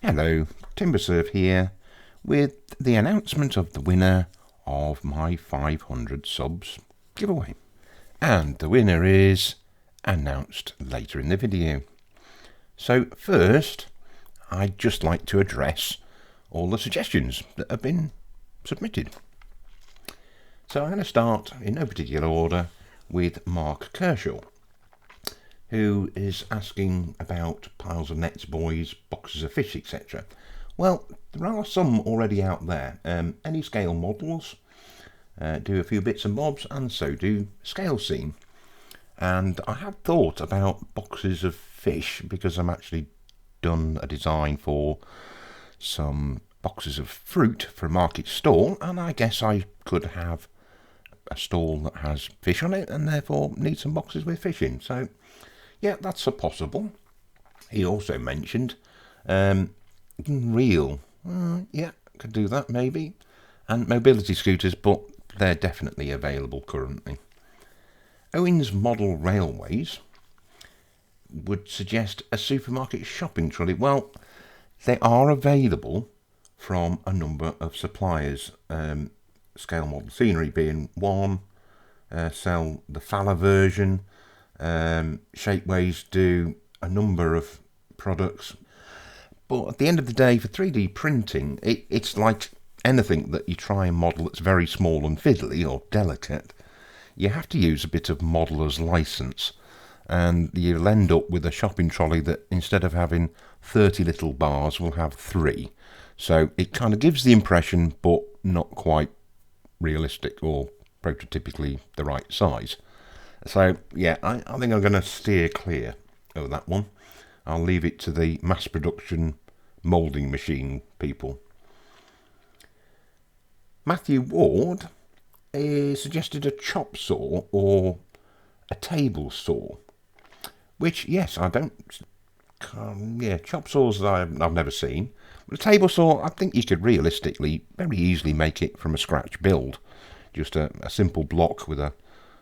Hello, Timbersurf here with the announcement of the winner of my 500 subs giveaway. And the winner is announced later in the video. So first, I'd just like to address all the suggestions that have been submitted. So I'm going to start in no particular order with Mark Kershaw, who is asking about piles of nets, buoys, boxes of fish, etc. Well, there are some already out there. Any scale models do a few bits and bobs, and so do Scale Scene. And I had thought about boxes of fish because I'm actually done a design for some boxes of fruit for a market stall, and I guess I could have a stall that has fish on it and therefore need some boxes with fish in. So yeah, that's a possible. He also mentioned reel. Yeah, could do that maybe. And mobility scooters, but they're definitely available currently. Owen's Model Railways would suggest a supermarket shopping trolley. Well, they are available from a number of suppliers. Scale Model Scenery being one. Sell the Falla version. Shapeways do a number of products, but at the end of the day, for 3D printing, it's like anything that you try and model that's very small and fiddly or delicate. You have to use a bit of modeller's license, and you'll end up with a shopping trolley that instead of having 30 little bars will have 3. So it kind of gives the impression, but not quite realistic or prototypically the right size. So yeah, I think I'm going to steer clear of that one. I'll leave it to the mass production moulding machine people. Matthew Ward suggested a chop saw or a table saw, which yes, I don't. Chop saws I've never seen. But a table saw, I think you could realistically very easily make it from a scratch build. Just a simple block with a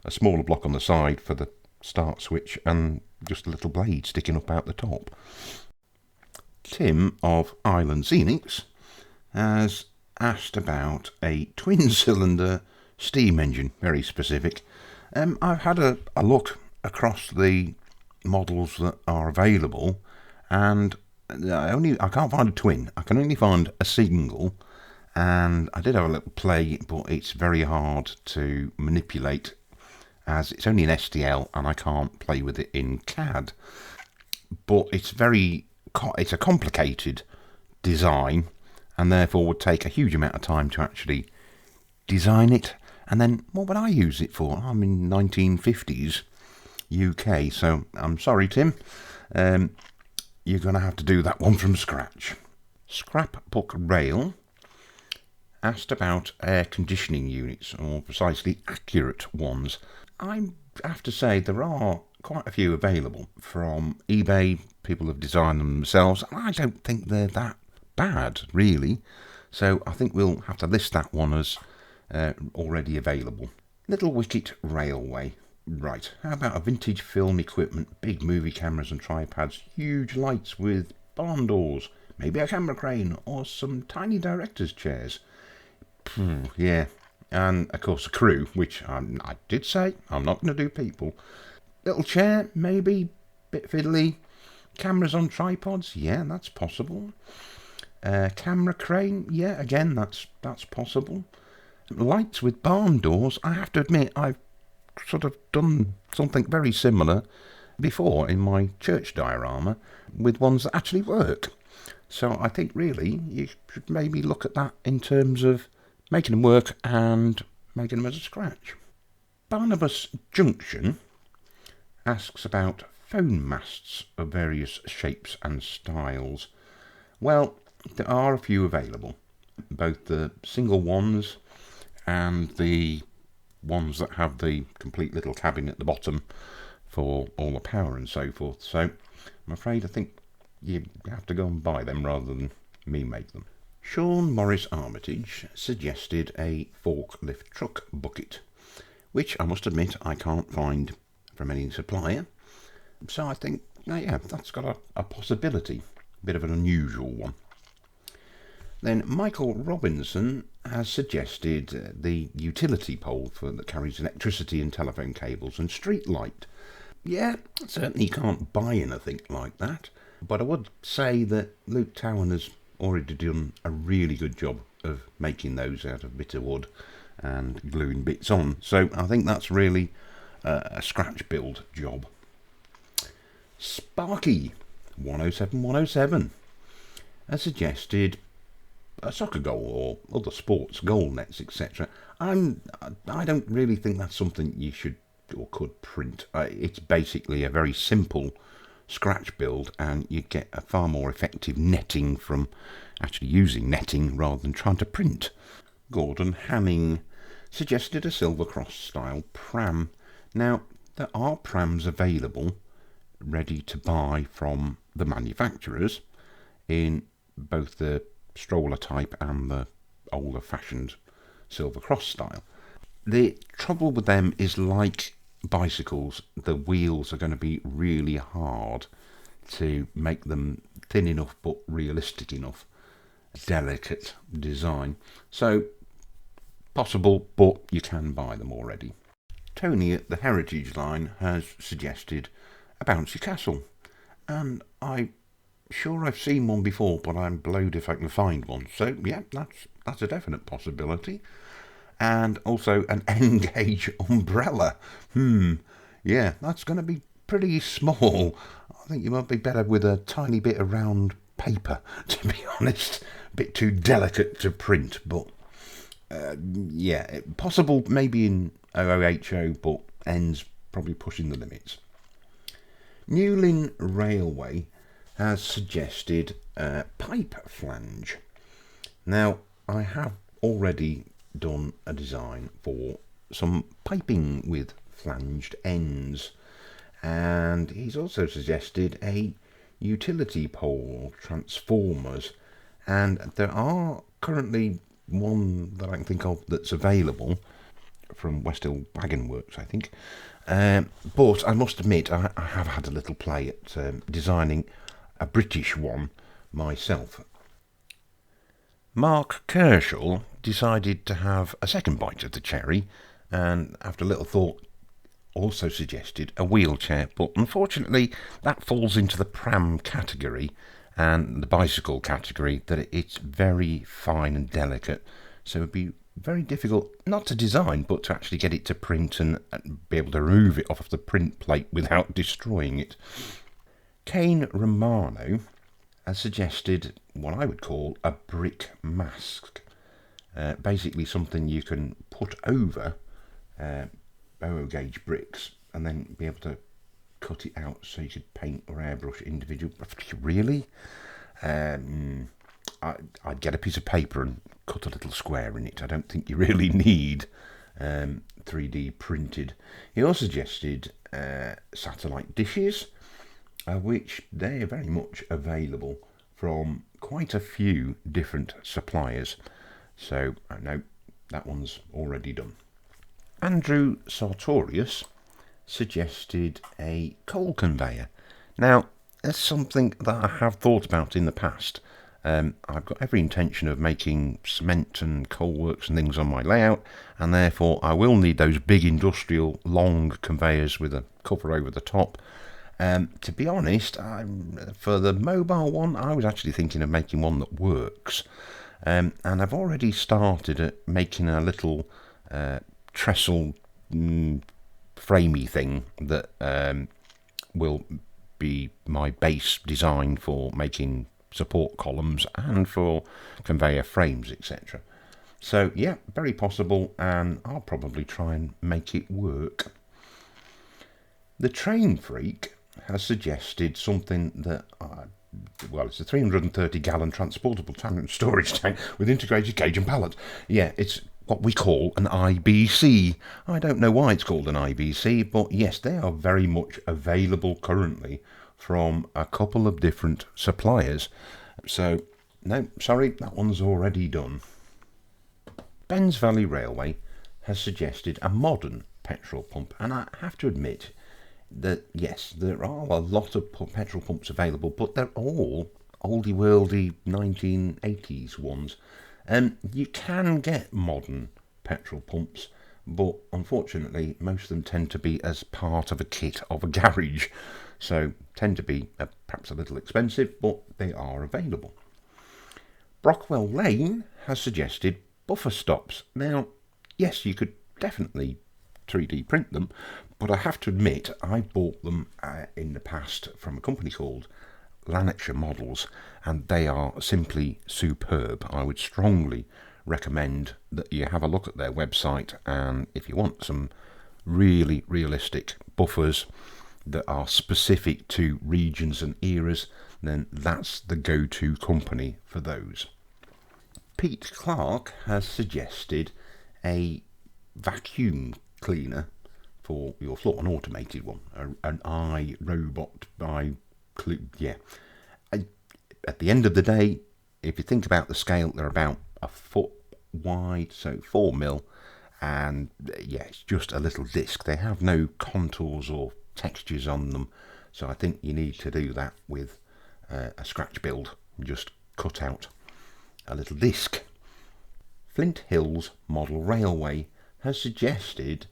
smaller block on the side for the start switch and just a little blade sticking up out the top. Tim of Island Xenix has asked about a twin-cylinder steam engine, very specific. I've had a look across the models that are available, and I can't find a twin. I can only find a single, and I did have a little play, but it's very hard to manipulate as it's only an STL and I can't play with it in CAD. But it's a complicated design and therefore would take a huge amount of time to actually design it. And then what would I use it for? I'm in 1950s UK, so I'm sorry, Tim. You're going to have to do that one from scratch. Scrapbook Rail asked about air conditioning units, or precisely accurate ones. I have to say there are quite a few available from eBay. People have designed them themselves, and I don't think they're that bad, really. So I think we'll have to list that one as already available. Little Wicket Railway. Right, how about a vintage film equipment, big movie cameras and tripods, huge lights with barn doors, maybe a camera crane or some tiny director's chairs. Yeah, and of course a crew, which I did say I'm not going to do people. Little chair, maybe, bit fiddly. Cameras on tripods, yeah, that's possible. Camera crane, yeah, again, that's possible. Lights with barn doors, I have to admit I've sort of done something very similar before in my church diorama with ones that actually work. So I think really you should maybe look at that in terms of making them work and making them as a scratch. Barnabas Junction asks about phone masts of various shapes and styles. Well, there are a few available, both the single ones and the ones that have the complete little cabin at the bottom for all the power and so forth. So I'm afraid I think you have to go and buy them rather than me make them. Sean Morris Armitage suggested a forklift truck bucket, which I must admit I can't find from any supplier. So I think, yeah, that's got a possibility. A bit of an unusual one. Then Michael Robinson has suggested the utility pole that carries electricity and telephone cables and street light. Yeah, certainly can't buy anything like that, but I would say that Luke Towan has already done a really good job of making those out of bit of wood and gluing bits on. So I think that's really a scratch build job. Sparky 107 has suggested a soccer goal or other sports goal nets, etc. I don't really think that's something you should or could print. It's basically a very simple scratch build, and you get a far more effective netting from actually using netting rather than trying to print. Gordon Hanning suggested a Silver Cross style pram. Now, there are prams available ready to buy from the manufacturers in both the stroller type and the older fashioned Silver Cross style. The trouble with them is, like bicycles, the wheels are going to be really hard to make them thin enough but realistic enough. Delicate design. So possible, but you can buy them already. Tony at the Heritage Line has suggested a Bouncy Castle, and I'm sure I've seen one before, but I'm blowed if I can find one. So yeah, that's a definite possibility. And also an N-gauge umbrella. Yeah, that's going to be pretty small. I think you might be better with a tiny bit of round paper, to be honest. A bit too delicate to print, but yeah, possible maybe in OOHO, but N's probably pushing the limits. Newlyn Railway has suggested a pipe flange. Now, I have already done a design for some piping with flanged ends, and he's also suggested a utility pole transformers, and there are currently one that I can think of that's available from West Hill Wagon Works, I think, but I must admit I have had a little play at designing a British one myself. Mark Kerschel decided to have a second bite of the cherry, and after a little thought also suggested a wheelchair, but unfortunately that falls into the pram category and the bicycle category, that it's very fine and delicate, so it would be very difficult not to design but to actually get it to print and be able to remove it off of the print plate without destroying it. Kane Romano has suggested what I would call a brick mask. Basically something you can put over OO gauge bricks and then be able to cut it out so you could paint or airbrush individual. Really? I'd get a piece of paper and cut a little square in it. I don't think you really need 3D printed. He also suggested satellite dishes, which they are very much available from quite a few different suppliers. So I know that one's already done. Andrew Sartorius suggested a coal conveyor. Now, that's something that I have thought about in the past. I've got every intention of making cement and coal works and things on my layout, and therefore I will need those big industrial long conveyors with a cover over the top. To be honest, for the mobile one, I was actually thinking of making one that works. And I've already started at making a little trestle framey thing that will be my base design for making support columns and for conveyor frames, etc. So yeah, very possible, and I'll probably try and make it work. The Train Freak has suggested something that it's a 330 gallon transportable tank and storage tank with integrated cage and pallet. Yeah, it's what we call an IBC. I don't know why it's called an IBC, but yes, they are very much available currently from a couple of different suppliers. So, no, sorry, that one's already done. Ben's Valley Railway has suggested a modern petrol pump, and I have to admit, Yes, there are a lot of petrol pumps available, but they're all oldie worldy 1980s ones. You can get modern petrol pumps, but unfortunately most of them tend to be as part of a kit of a garage, so tend to be perhaps a little expensive, but they are available. Brockwell Lane has suggested buffer stops. Now, yes, you could definitely 3D print them, but I have to admit I bought them in the past from a company called Lanarkshire Models, and they are simply superb. I would strongly recommend that you have a look at their website, and if you want some really realistic buffers that are specific to regions and eras, then that's the go-to company for those. Pete Clark has suggested a vacuum cleaner for your floor, an automated one, an iRobot yeah. At the end of the day, if you think about the scale, they're about a foot wide, so 4mm, and yeah, it's just a little disc. They have no contours or textures on them, so I think you need to do that with a scratch build. Just cut out a little disc. Flint Hills Model Railway has suggested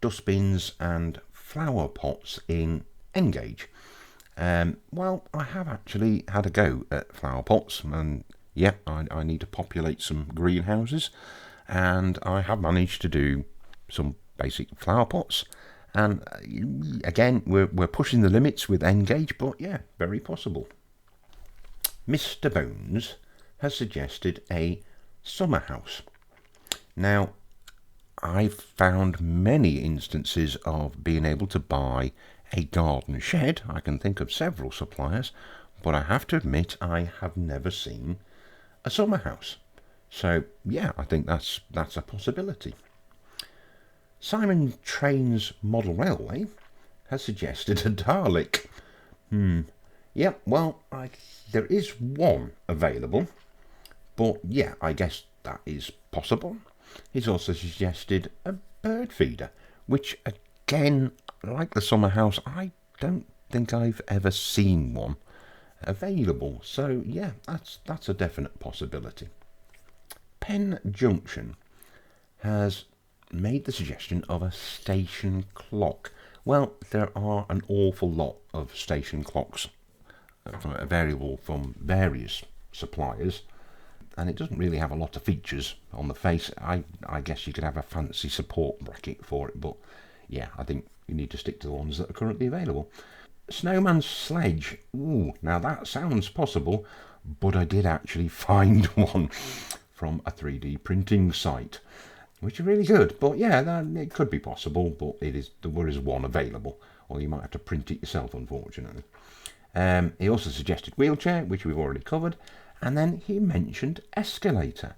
dustbins and flower pots in N-gauge. Well, I have actually had a go at flower pots, and yeah, I need to populate some greenhouses, and I have managed to do some basic flower pots. And again, we're pushing the limits with N-gauge, but yeah, very possible. Mr. Bones has suggested a summer house. Now, I've found many instances of being able to buy a garden shed. I can think of several suppliers, but I have to admit I have never seen a summer house. So yeah, I think that's a possibility. Simon Trains Model Railway has suggested a Dalek. Yeah, well, there is one available, but yeah, I guess that is possible. He's also suggested a bird feeder, which again, like the summer house, I don't think I've ever seen one available. So yeah, that's a definite possibility. Penn Junction has made the suggestion of a station clock. Well, there are an awful lot of station clocks variable from various suppliers, and it doesn't really have a lot of features on the face. I guess you could have a fancy support bracket for it, but yeah, I think you need to stick to the ones that are currently available. Snowman's Sledge. Ooh, now that sounds possible, but I did actually find one from a 3D printing site, which are really good. But yeah, it could be possible, but there is one available, or you might have to print it yourself, unfortunately. He also suggested wheelchair, which we've already covered, and then he mentioned Escalator.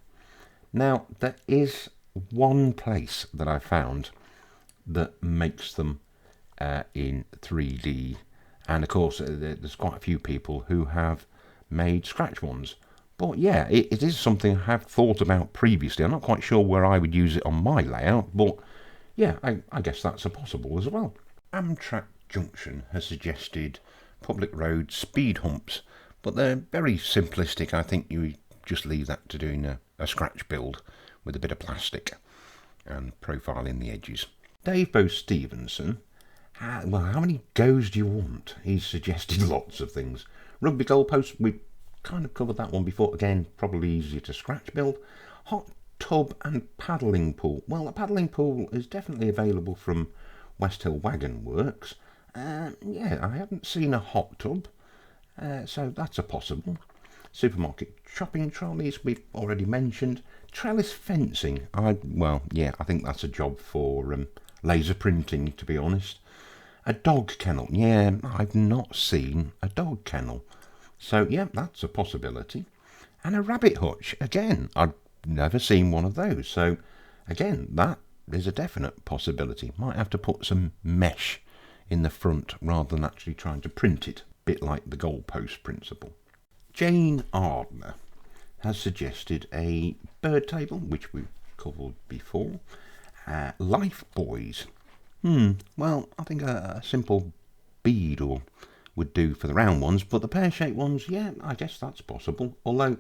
Now, there is one place that I found that makes them in 3D, and of course there's quite a few people who have made scratch ones. But yeah, it is something I have thought about previously. I'm not quite sure where I would use it on my layout, but yeah, I guess that's a possible as well. Amtrak Junction has suggested public road speed humps, but they're very simplistic. I think you just leave that to doing a scratch build with a bit of plastic and profiling the edges. Dave Bo Stevenson, well, how many goes do you want? He's suggested lots of things. Rugby goalposts, we kind of covered that one before. Again, probably easier to scratch build. Hot tub and paddling pool. Well, a paddling pool is definitely available from West Hill Wagon Works. Yeah, I haven't seen a hot tub, so that's a possible. Supermarket shopping trolleys, we've already mentioned. Trellis fencing, I think that's a job for laser printing, to be honest. A dog kennel, yeah, I've not seen a dog kennel, so yeah, that's a possibility. And a rabbit hutch, again, I've never seen one of those, so again, that is a definite possibility. Might have to put some mesh in the front rather than actually trying to print it, a bit like the goalpost principle. Jane Ardner has suggested a bird table, which we've covered before. Life buoys. Well, I think a simple bead or would do for the round ones, but the pear-shaped ones, yeah, I guess that's possible. Although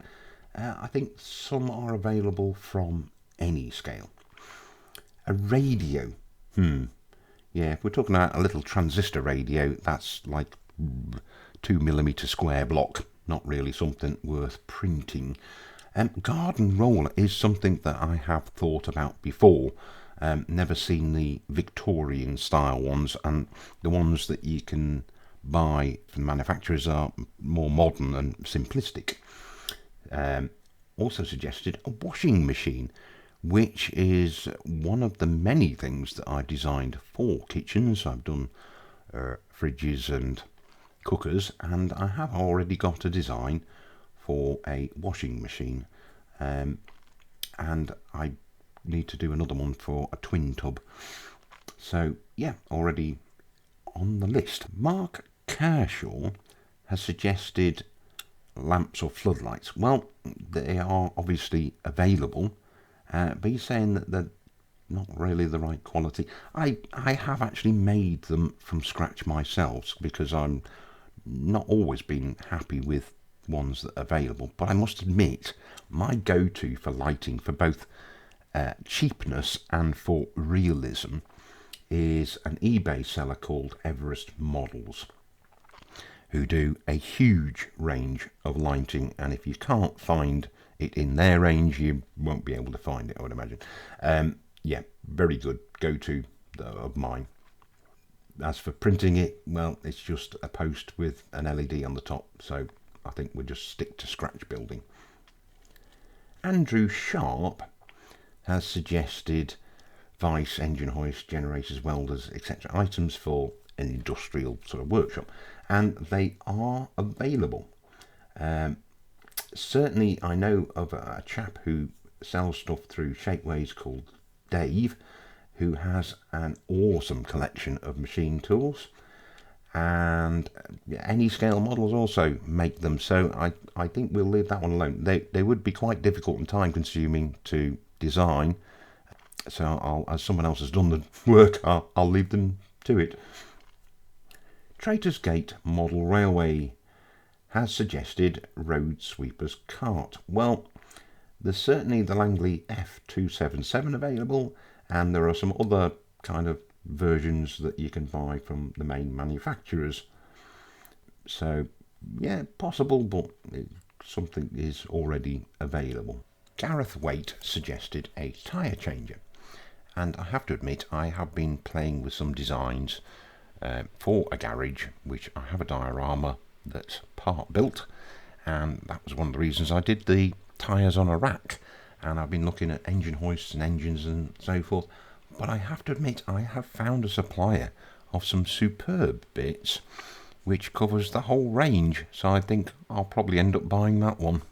I think some are available from any scale. A radio, yeah, if we're talking about a little transistor radio, that's like 2mm square block, not really something worth printing. Garden roller is something that I have thought about before. Never seen the Victorian style ones, and the ones that you can buy from manufacturers are more modern and simplistic. Also suggested a washing machine, which is one of the many things that I designed for kitchens. I've done fridges and cookers, and I have already got a design for a washing machine, and I need to do another one for a twin tub. So yeah, already on the list. Mark Kershaw has suggested lamps or floodlights. Well, they are obviously available, but he's saying that they're not really the right quality. I have actually made them from scratch myself, because I'm not always been happy with ones that are available. But I must admit, my go-to for lighting, for both cheapness and for realism, is an eBay seller called Everest Models, who do a huge range of lighting, and if you can't find it in their range, you won't be able to find it, I would imagine. Yeah, very good go-to of mine. As for printing it, well, it's just a post with an LED on the top, so I think we'll just stick to scratch building. Andrew Sharp has suggested vice, engine hoist, generators, welders, etc. items for an industrial sort of workshop, and they are available. Certainly I know of a chap who sells stuff through Shapeways called Dave, who has an awesome collection of machine tools, and any scale models also make them, so I think we'll leave that one alone. They would be quite difficult and time consuming to design, so as someone else has done the work, I'll leave them to it. Traitors Gate Model Railway has suggested road sweeper's cart. Well, there's certainly the Langley F277 available, and there are some other kind of versions that you can buy from the main manufacturers. So yeah, possible, but something is already available. Gareth Waite suggested a tyre changer, and I have to admit I have been playing with some designs for a garage, which I have a diorama that's part built, and that was one of the reasons I did the tyres on a rack, and I've been looking at engine hoists and engines and so forth. But I have to admit I have found a supplier of some superb bits which covers the whole range, so I think I'll probably end up buying that one.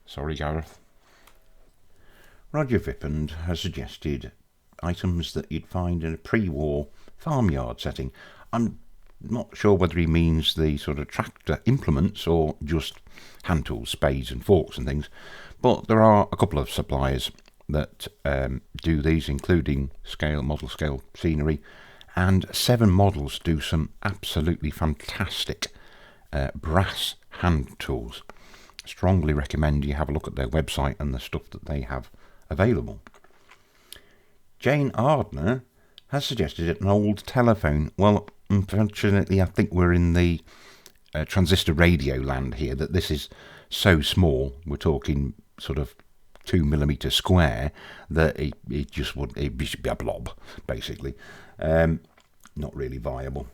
Sorry, Gareth. Roger Vippand has suggested items that you'd find in a pre-war farmyard setting. I'm not sure whether he means the sort of tractor implements or just hand tools, spades and forks and things, but there are a couple of suppliers that do these, including model scale scenery, and 7 Models do some absolutely fantastic brass hand tools. Strongly recommend you have a look at their website and the stuff that they have available. Jane Ardner has suggested an old telephone. Well, unfortunately I think we're in the transistor radio land here, that this is so small, we're talking sort of 2mm square, that it should be a blob, basically. Not really viable.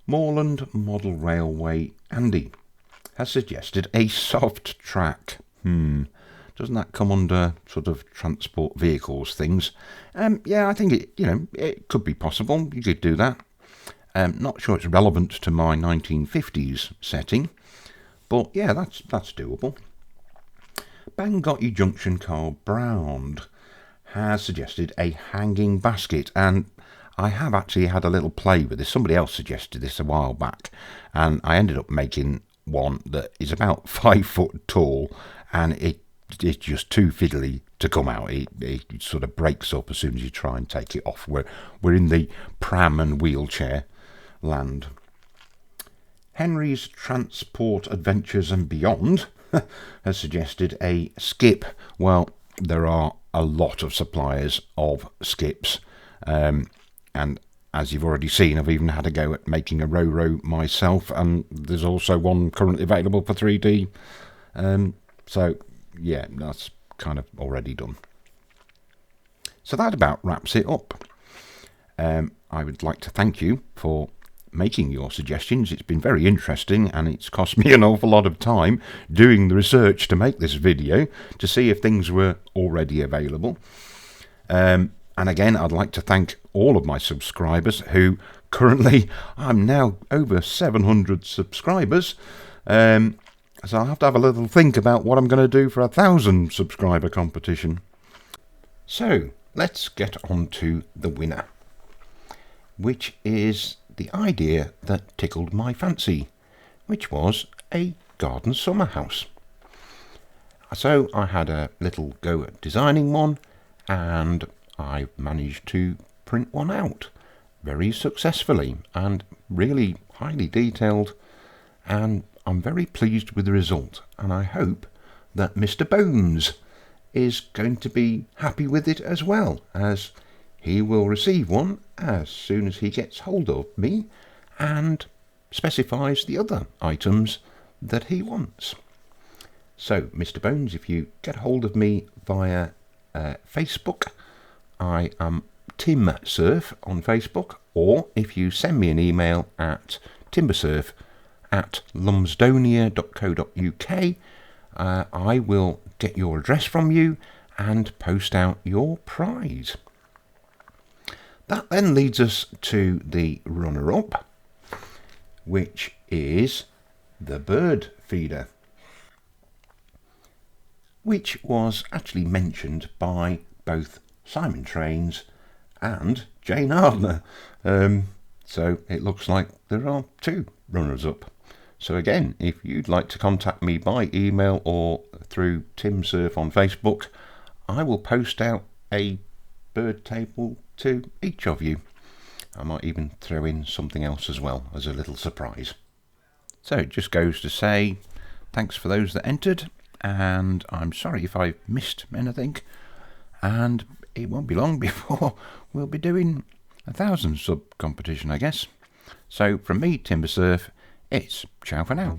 Moorland Model Railway Andy has suggested a soft track. Doesn't that come under sort of transport vehicles things? Yeah, I think it could be possible. You could do that. Not sure it's relevant to my 1950s setting, but yeah, that's doable. Bangotty Junction Car Brown has suggested a hanging basket, and I have actually had a little play with this. Somebody else suggested this a while back, and I ended up making one that is about 5 foot tall, and it's just too fiddly to come out. It sort of breaks up as soon as you try and take it off. We're in the pram and wheelchair land. Henry's Transport Adventures and Beyond has suggested a skip. Well, there are a lot of suppliers of skips, and as you've already seen, I've even had a go at making a ro-ro myself, and there's also one currently available for 3D. So yeah, that's kind of already done. So that about wraps it up. I would like to thank you for making your suggestions. It's been very interesting, and it's cost me an awful lot of time doing the research to make this video to see if things were already available. And again, I'd like to thank all of my subscribers who currently, I'm now over 700 subscribers. So I'll have to have a little think about what I'm going to do for a 1,000 subscriber competition. So let's get on to the winner, which is the idea that tickled my fancy, which was a garden summer house. So I had a little go at designing one, and I managed to print one out very successfully and really highly detailed, and I'm very pleased with the result, and I hope that Mr. Bones is going to be happy with it as well, as he will receive one as soon as he gets hold of me and specifies the other items that he wants. So, Mr. Bones, if you get hold of me via Facebook, I am Timbersurf on Facebook, or if you send me an email at timbersurf@lumsdonia.co.uk, I will get your address from you and post out your prize. That then leads us to the runner-up, which is the bird feeder, which was actually mentioned by both Simon Trains and Jane Ardner. So it looks like there are 2 runners-up. So again, if you'd like to contact me by email or through Timsurf on Facebook, I will post out a bird table to each of you. I might even throw in something else as well as a little surprise. So it just goes to say thanks for those that entered, and I'm sorry if I missed anything, and it won't be long before we'll be doing 1,000 sub competition, I guess. So from me, Timbersurf, it's ciao for now.